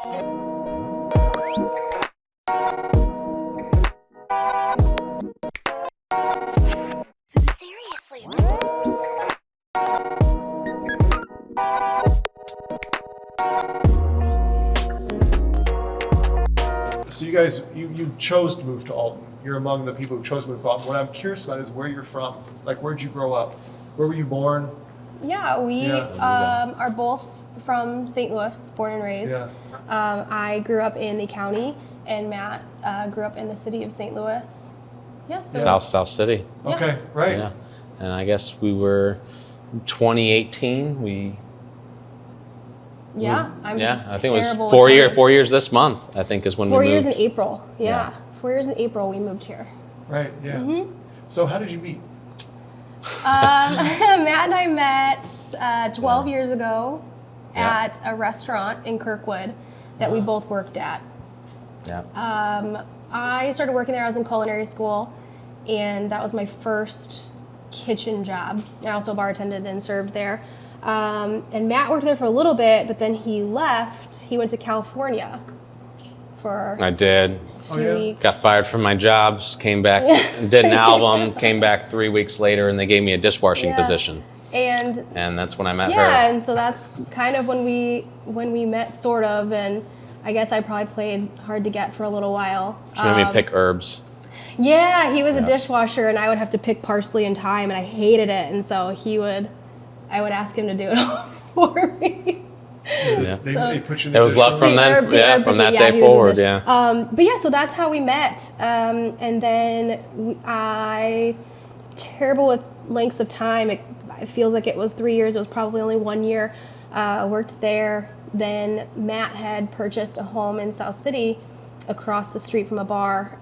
Seriously. So you guys, you chose to move to Alton. You're among the people who chose to move to Alton. What I'm curious about is where you're from. Like, where'd you grow up? Where were you born? Yeah, we Yeah. are both from St. Louis, born and raised. Yeah. I grew up in the county, and Matt grew up in the city of St. Louis. Yeah, so South City. Yeah. Okay, right. Yeah. And I guess we were 2018. I'm I think it was terrible with 4 years this month, I think is when we 4 moved. years in April. Yeah. Yeah. 4 years in April we moved here. Right, yeah. Mm-hmm. So how did you meet? Matt and I met 12 years ago at a restaurant in Kirkwood that we both worked at. Yeah. I started working there. I was in culinary school, and that was my first kitchen job. I also bartended and served there. And Matt worked there for a little bit, but then he left. He went to California for I did. a few weeks. Got fired from my jobs, came back, did an album, came back 3 weeks later, and they gave me a dishwashing position. And that's when I met her. yeah, and so that's kind of when we met, sort of. And I guess I probably played hard to get for a little while. She made me pick herbs. Yeah, he was a dishwasher, and I would have to pick parsley and thyme, and I hated it. And so I would ask him to do it for me. Yeah. They put you in the It was love from dishwasher? then. From that he day was in forward. dish. Yeah. But yeah, so that's how we met. And then I, terrible with lengths of time. It feels like it was 3 years. It was probably only 1 year. Worked there. Then Matt had purchased a home in South City across the street from a bar.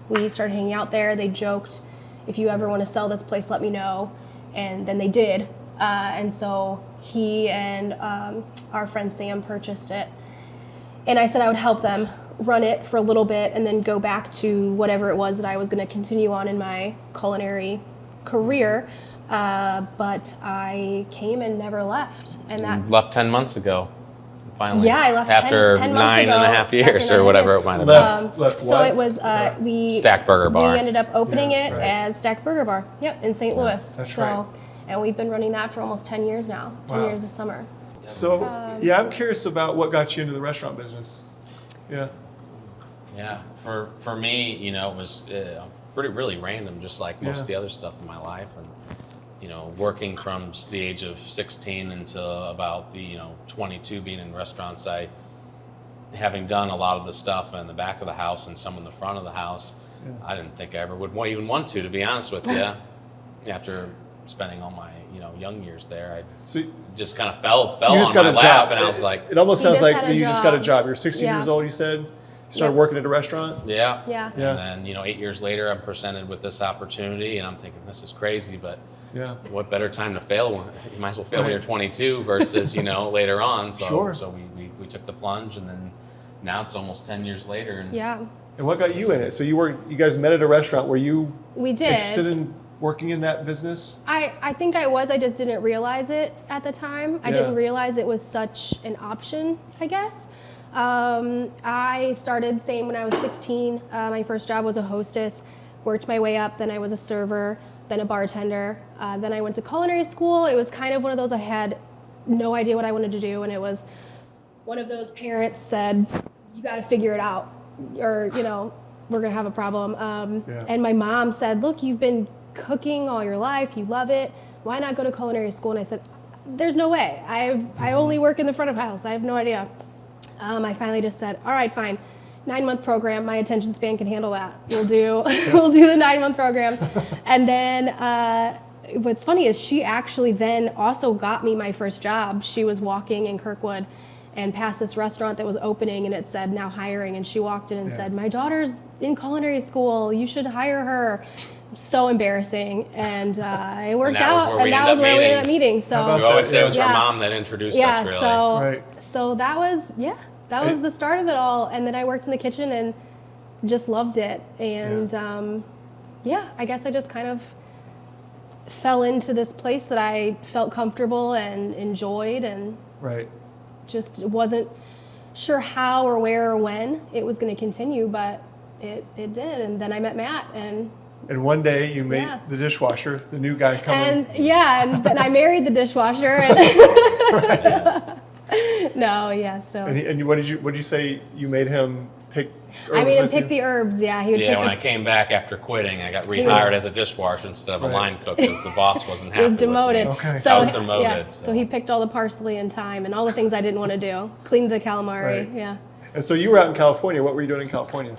We started hanging out there. They joked, if you ever want to sell this place, let me know. And then they did. And so he and our friend Sam purchased it. And I said I would help them run it for a little bit and then go back to whatever it was that I was going to continue on in my culinary career. But I came and never left. And that's Left 10 months ago. Finally. Yeah, I left after 10 months nine ago. and a half years After 9 or whatever years. it might have been. Left So what? it was we Stack Burger Bar. We ended up opening Yeah, it right. as Stack Burger Bar. Yep, in St. Louis. That's so, right. and we've been running that for almost 10 years now. 10 Wow. years this summer. So, yeah, I'm curious about what got you into the restaurant business. Yeah. Yeah, for me, it was really random, just like most of the other stuff in my life, and working from the age of 16 until about the 22, being in restaurants, having done a lot of the stuff in the back of the house and some in the front of the house, I didn't think I ever would even want to be honest with you. After spending all my young years there, So just kind of fell you just on got my a lap, job. and I was like, It almost He sounds just like had a you just got a job. job. You're 16 Yeah. years old, you said? You started Yep. working at a restaurant? yeah. Yeah. Yeah. And then 8 years later, I'm presented with this opportunity, and I'm thinking, this is crazy, but Yeah. what better time to fail? You might as well fail when Right. you're 22 versus later on. So Sure. so we took the plunge, and then now it's almost 10 years later. And Yeah, And what got you in it? So you guys met at a restaurant. Were you we did. interested in working in that business? I think I was. I just didn't realize it at the time. I Yeah. didn't realize it was such an option, I guess. I started same when I was 16. My first job was a hostess. Worked my way up. Then I was a server. Then a bartender. Then I went to culinary school. It was kind of one of those I had no idea what I wanted to do, and it was one of those parents said, "You got to figure it out, or we're gonna have a problem." And my mom said, "Look, you've been cooking all your life. You love it. Why not go to culinary school?" And I said, "There's no way. I only work in the front of house. I have no idea." I finally just said, "All right, fine. 9-month program. My attention span can handle that. We'll do we'll do the 9-month program." And then what's funny is she actually then also got me my first job. She was walking in Kirkwood and passed this restaurant that was opening, and it said now hiring, and she walked in and said, "My daughter's in culinary school. You should hire her." So embarrassing, and it worked out, and that was where we ended up meeting. So You always say it was Yeah. her mom that introduced us, really. so that was that was the start of it all. And then I worked in the kitchen and just loved it. And I guess I just kind of fell into this place that I felt comfortable and enjoyed, and Right. just wasn't sure how or where or when it was going to continue, but it did. And then I met Matt, and And one day you made Yeah. the dishwasher, the new guy coming. and then I married the dishwasher. And no, yeah, so. And what did you say you made him pick herbs I made him with pick you? the herbs, yeah. He would Yeah, pick when I the, came back after quitting, I got rehired as a dishwasher instead of a Right. line cook because the boss wasn't he happy was with me. demoted. Okay. So, I was demoted, Yeah, so. so he picked all the parsley and thyme and all the things I didn't want to do. Cleaned the calamari, Right. yeah. And so you were out in California. What were you doing in California?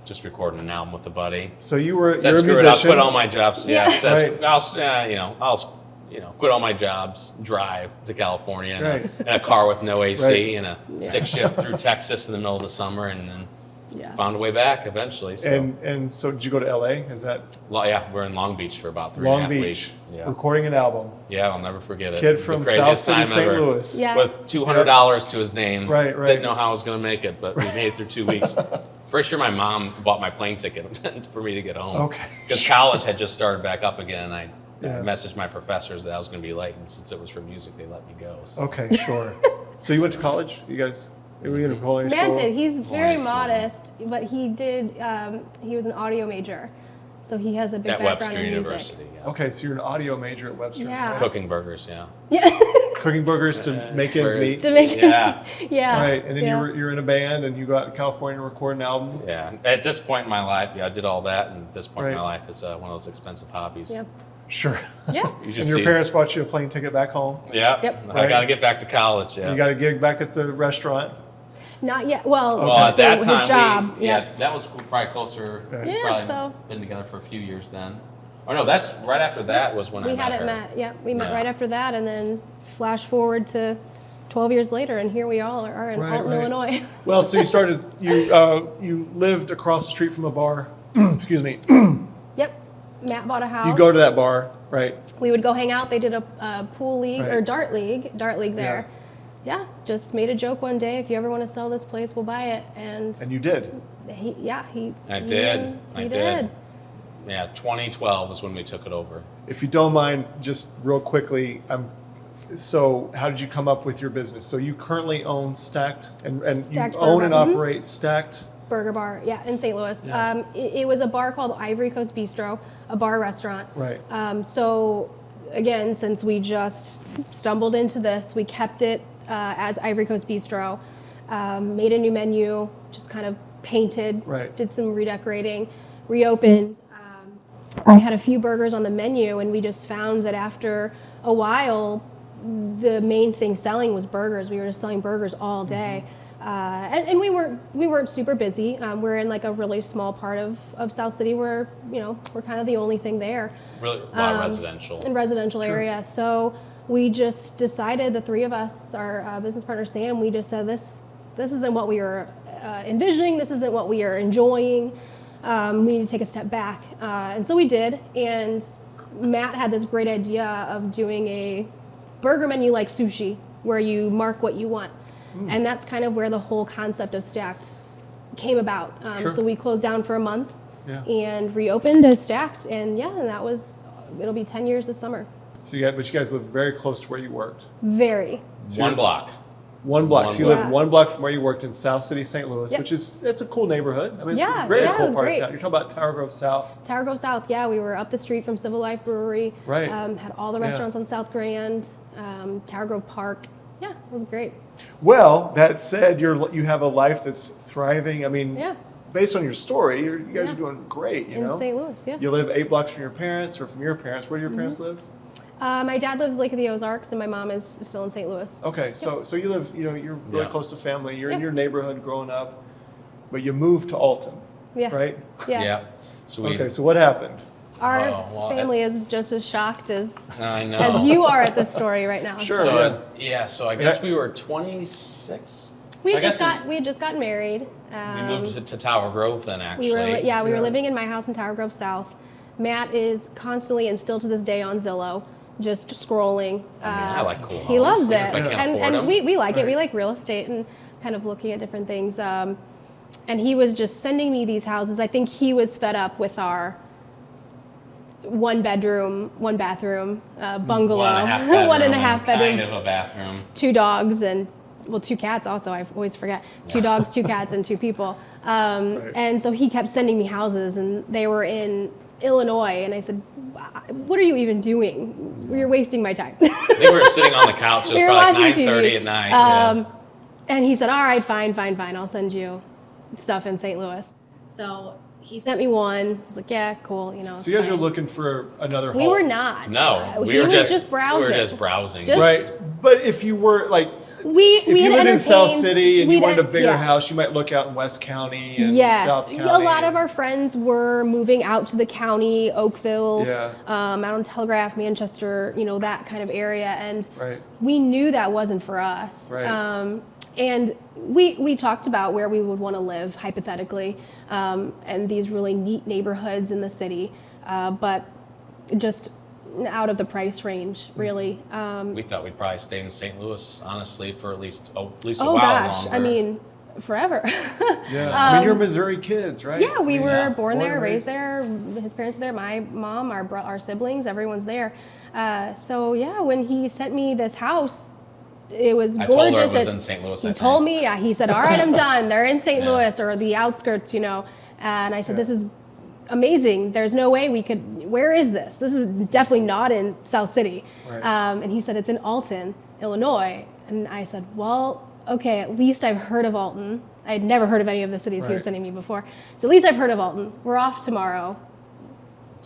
Just recording an album with a buddy. So you're a Said, screw it, I'll musician. quit all my jobs. Yeah, Yeah. says, Right. I'll quit all my jobs, drive to California Right. in a car with no AC Right. and a stick shift through Texas in the middle of the summer, and then Yeah. found a way back eventually. So, And so did you go to LA? Is that yeah, we're in Long Beach for about 3.5 Long Beach weeks. Yeah, recording an album? yeah, I'll never forget it. Kid It was from the South craziest City, time St. ever. Louis. Yeah. With $200 to his name. Right, right. Didn't know how I was going to make it, but we made it through 2 weeks. First year, my mom bought my plane ticket for me to get home. Okay. Because college had just started back up again, and I Yeah. messaged my professors that I was going to be late, and since it was for music, they let me go. So. Okay, sure. So you went to college? You guys? Were you in a culinary Matt school? did. He's very school. modest, but he did. He was an audio major, so he has a big At background Webster in music. University. Yeah. Okay, so you're an audio major at Webster. Yeah. right? Cooking burgers, yeah. Yeah, Cooking burgers to make ends Burger- meet. to make Yeah. it. Yeah. Right, and then yeah. you're in a band and you go out to California to record an album. Yeah. At this point in my life, yeah, I did all that, and at this point in Right. my life, it's one of those expensive hobbies. Yeah. Sure. Yeah. You should And your see- parents bought you a plane ticket back home. Yeah. Yep. I Right. got to get back to college. Yeah. You got a gig back at the restaurant. Not yet. Well, Well, at that his time, job. yeah, that was probably closer. Yeah. We Yeah, probably so- been together for a few years then. Oh no, that's right after that was when I We met hadn't her. met. Yeah, we met Yeah. right after that, and then flash forward to 12 years later, and here we all are in Right, Alton, right. Illinois. Well, so you lived across the street from a bar. Excuse me. Yep. Matt bought a house. You go to that bar, right? We would go hang out. They did a pool league or Right. dart league there. Yeah, just made a joke one day. If you ever want to sell this place, we'll buy it. And And you did. he I did. He did. Yeah, 2012 was when we took it over. If you don't mind, just real quickly, so how did you come up with your business? So you currently own Stacked, and Stacked you own Burger. and operate Stacked. Burger bar, yeah, in St. Louis. Yeah. It was a bar called Ivory Coast Bistro, a bar restaurant. Right. So again, since we just stumbled into this, we kept it as Ivory Coast Bistro, made a new menu, just kind of painted, Right. did some redecorating, reopened. I had a few burgers on the menu, and we just found that after a while, the main thing selling was burgers. We were just selling burgers all day. And we weren't super busy. We're in like a really small part of South City where, we're kind of the only thing there. Really, a lot of residential. In residential area. So we just decided, the three of us, our business partner Sam, we just said this isn't what we were envisioning. This isn't what we are enjoying. We need to take a step back. And so we did. And Matt had this great idea of doing a burger menu like sushi, where you mark what you want. And that's kind of where the whole concept of Stacked came about. Sure. So we closed down for a month Yeah. and reopened as Stacked. And it'll be 10 years this summer. So but you guys live very close to where you worked. Very. One block. One block. One So you block. live 1 block from where you worked in South City, St. Louis, Yep. which it's a cool neighborhood. I mean, it's Yeah, a very yeah, it cool was part great. of town. You're talking about Tower Grove South. Tower Grove South, yeah, we were up the street from Civil Life Brewery. Right. Had all the Yeah. restaurants on South Grand, Tower Grove Park. Yeah, it was great. Well, that said, you have a life that's thriving. I mean, Yeah. based on your story, you guys Yeah. are doing great. You In know, St. Louis, yeah. you live 8 blocks from your parents, or from your parents. Where do your Mm-hmm. parents live? My dad lives Lake of the Ozarks, and my mom is still in St. Louis. Okay, so you live. You're really Yeah. close to family. You're in Yeah. your neighborhood growing up, but you moved to Alton, Yeah. right? Yes. Yeah. So we. Okay, so what happened? Our Oh, well, family is just as shocked as I know. you are at this story right now. Sure. So Yeah. So I guess we were 26. We I guess had just gotten married. we moved to Tower Grove then. Actually. We were Yeah. living in my house in Tower Grove South. Matt is constantly and still to this day on Zillow, just scrolling. I like cool He homes, loves even it, if I can't and afford them. we like it. Right. We like real estate and kind of looking at different things. And he was just sending me these houses. I think he was fed up with our 1 bedroom, 1 bathroom bungalow, 1.5 bedroom, Kind of a bathroom. 2 dogs, and well, 2 cats also, I always forget. 2 dogs, 2 cats, and 2 people. And so he kept sending me houses, and they were in Illinois, and I said, what are you even doing? You're wasting my time. I think we were sitting on the couch. It was probably like 9:30 at night. And he said, all right, fine. I'll send you stuff in St. Louis. So he sent me one. I was like, yeah, cool. So you guys are looking for another home? We were not. No, he was just browsing. We were just browsing. Right. But if you were like, if you lived in South City and you wanted a bigger yeah. house, you might look out in West County and yes. South County. A lot of our friends were moving out to the county, Oakville, out on Telegraph, Manchester, that kind of area. And we knew that wasn't for us. Right. And we talked about where we would want to live, hypothetically, and these really neat neighborhoods in the city, but just out of the price range, really. We thought we'd probably stay in St. Louis, honestly, for at least a while gosh, longer. I mean, forever. Yeah, you're Missouri kids, right? Yeah, we were born there, raised there. His parents were there. My mom, our siblings, everyone's there. So yeah, when he sent me this house, it was gorgeous. I told her it was in St. Louis. He told me, he said, all right, I'm done. They're in St. Louis or the outskirts, And I said, this is amazing. There's no way we could, where is this? This is definitely not in South City. Right. And he said, it's in Alton, Illinois. And I said, well, okay, at least I've heard of Alton. I had never heard of any of the cities he was sending me before. So at least I've heard of Alton. We're off tomorrow.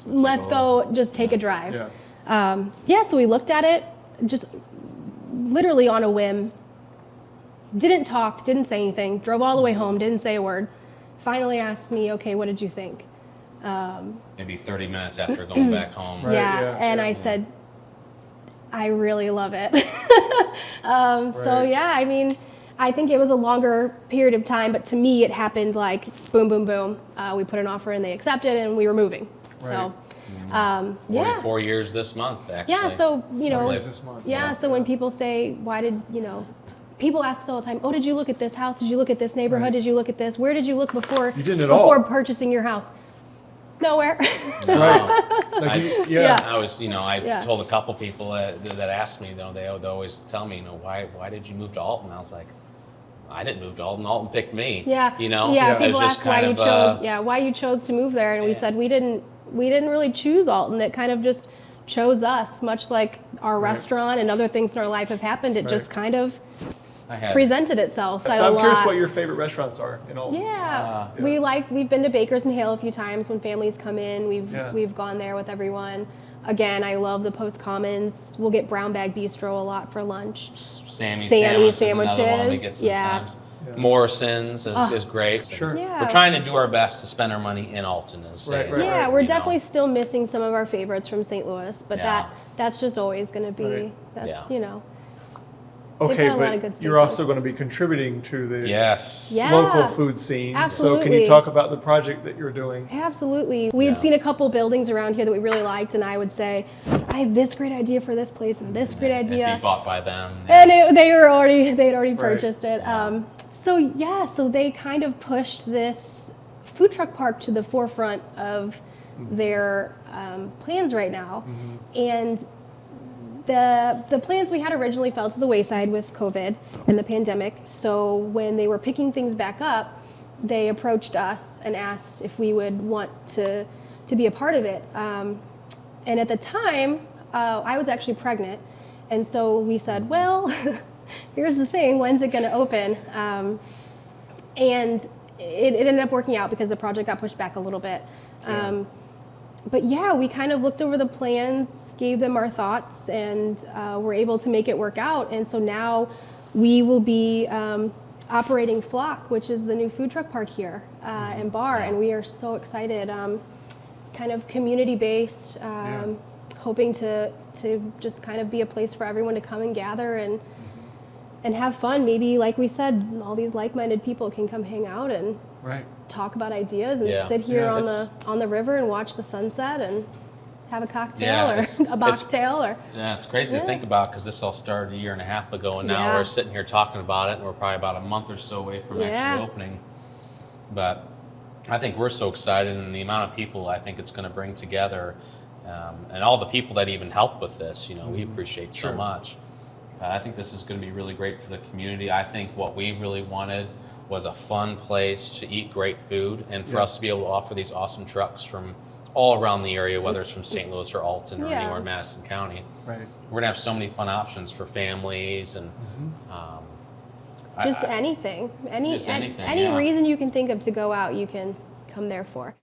Let's go just take a drive. Yeah. So we looked at it just literally on a whim. Didn't talk, didn't say anything, drove all the way home, didn't say a word. Finally asked me, okay, what did you think? Maybe 30 minutes after going back home. And I said, I really love it. So yeah, I mean, I think it was a longer period of time, but to me it happened like boom, boom, boom. We put an offer in, they accepted, and we were moving. So 44 years this month, actually. Yeah, so this month, so when people say, why did people ask us all the time, oh, did you look at this house? Did you look at this neighborhood? Right. Did you look at this? Where did you look before? You didn't at all. Before purchasing your house. Nowhere. I was, I told a couple people that asked me, they always tell me, why did you move to Alton? I was like, I didn't move to Alton. Alton picked me. Yeah. People ask why you chose to move there, and we said we didn't really choose Alton. It kind of just chose us, much like our restaurant and other things in our life have happened. It just kind of presented itself. So I'm curious what your favorite restaurants are in Alton. We've been to Baker's and Hale a few times when families come in. We've gone there with everyone. Again, I love the Post Commons. We'll get Brown Bag Bistro a lot for lunch. Sammy sandwiches. Is another one we get sometimes. Morrison's is great. Sure. We're trying to do our best to spend our money in Alton. We're definitely still missing some of our favorites from St. Louis, but that's just always going to be, Okay, but you're also going to be contributing to the local food scene. Absolutely. So can you talk about the project that you're doing? Absolutely. We had seen a couple buildings around here that we really liked, and I would say, I have this great idea for this place and this great idea. And be bought by them. And they had already purchased it. So they kind of pushed this food truck park to the forefront of their plans right now. And the plans we had originally fell to the wayside with COVID and the pandemic. So when they were picking things back up, they approached us and asked if we would want to be a part of it. And at the time, I was actually pregnant. And so we said, well, here's the thing, when's it going to open? And it ended up working out because the project got pushed back a little bit. But we kind of looked over the plans, gave them our thoughts, and were able to make it work out. And so now we will be operating Flock, which is the new food truck park here and bar, and we are so excited. It's kind of community-based, hoping to just kind of be a place for everyone to come and gather and have fun. Maybe, like we said, all these like-minded people can come hang out and talk about ideas and sit here on the river and watch the sunset and have a cocktail or a mocktail. It's crazy to think about because this all started a year and a half ago, and now we're sitting here talking about it, and we're probably about a month or so away from actually opening. But I think we're so excited, and the amount of people I think it's going to bring together, and all the people that even helped with this, we appreciate so much. I think this is going to be really great for the community. I think what we really wanted was a fun place to eat great food, and for us to be able to offer these awesome trucks from all around the area, whether it's from St. Louis or Alton or anywhere in Madison County. Right. We're going to have so many fun options for families and Just anything. Any Just anything, any yeah. reason you can think of to go out, you can come there for.